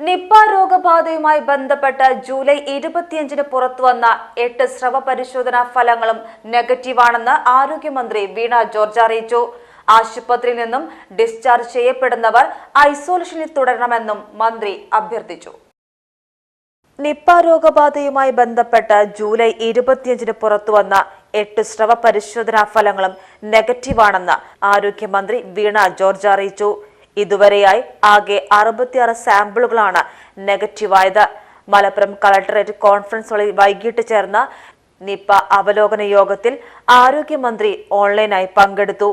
Nipah രോഗബാധയുമായി ബന്ധപ്പെട്ട് July 25-ന് പുറത്തുവന്ന 8 സ്രവ പരിശോധനാ ഫലങ്ങളും നെഗറ്റീവാണെന്ന് ആരോഗ്യമന്ത്രി വീണ ജോർജ് അറിയിച്ചു. ആശുപത്രിയിൽ നിന്നും ഡിസ്ചാർജ് ചെയ്യപ്പെടുന്നവർ ഐസോലേഷനിൽ തുടരണമെന്നും മന്ത്രി അഭ്യർത്ഥിച്ചു. നിപ്പ രോഗബാധയുമായി ബന്ധപ്പെട്ട് ജൂലൈ 25-ന് പുറത്തുവന്ന 8 സ്രവ പരിശോധനാ ഫലങ്ങളും നെഗറ്റീവാണെന്ന് ആരോഗ്യമന്ത്രി വീണ ജോർജ് അറിയിച്ചു. ഇതുവരെയായി ആകെ 66 സാമ്പിളുകളാണ് നെഗറ്റീവായത്. മലപ്പുറം കളക്ടറേറ്റ് കോൺഫറൻസ് ഹാളിൽ വൈകിട്ട് ചേർന്ന നിപ്പ അവലോകന യോഗത്തിൽ ആരോഗ്യമന്ത്രി ഓൺലൈനായി പങ്കെടുത്തു.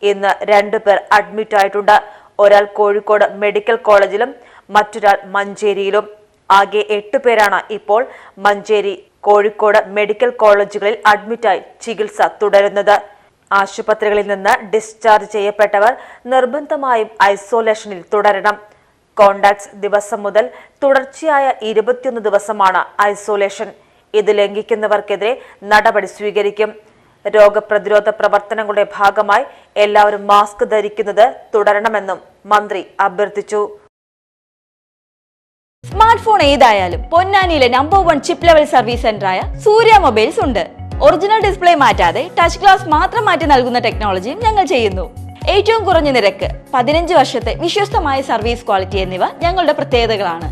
ഇന്ന് 2 പേർ അഡ്മിറ്റ് ആയിട്ടുണ്ട്. ഒരാൾ കോഴിക്കോട് മെഡിക്കൽ കോളേജിലും മറ്റൊരാൾ മഞ്ചേരിയിലും. ആകെ 8 പേരാണ് ഇപ്പോൾ മഞ്ചേരി, കോഴിക്കോട് മെഡിക്കൽ കോളേജുകളിൽ അഡ്മിറ്റായി ചികിത്സ തുടരുന്നത്. ആശുപത്രികളിൽ നിന്ന് ഡിസ്ചാർജ് ചെയ്യപ്പെട്ടവർ നിർബന്ധമായും ഐസോലേഷനിൽ തുടരണം. കോണ്ടാക്ട്സ് ദിവസം മുതൽ തുടർച്ചയായ 21 ദിവസമാണ് ഐസോലേഷൻ. ഇത് ലംഘിക്കുന്നവർക്കെതിരെ നടപടി സ്വീകരിക്കും. രോഗപ്രതിരോധ പ്രവർത്തനങ്ങളുടെ ഭാഗമായി എല്ലാവരും മാസ്ക് ധരിക്കുന്നത് തുടരണമെന്നും മന്ത്രി അഭ്യർത്ഥിച്ചു. സ്മാർട്ട് ഫോൺ ഏതായാലും പൊന്നാനിയിലെ നമ്പർ 1 ചിപ്പ് ലെവൽ സർവീസ് സെന്ററായ സൂര്യ മൊബൈൽസ് ഉണ്ട്. ഒറിജിനൽ ഡിസ്പ്ലേ മാറ്റാതെ ടച്ച് ഗ്ലാസ് മാത്രം മാറ്റി നൽകുന്ന ടെക്നോളജിയും ഞങ്ങൾ ചെയ്യുന്നു. ഏറ്റവും കുറഞ്ഞ നിരക്ക്, 15 വർഷത്തെ വിശ്വസ്തമായ സർവീസ് ക്വാളിറ്റി എന്നിവ ഞങ്ങളുടെ പ്രത്യേകതകളാണ്.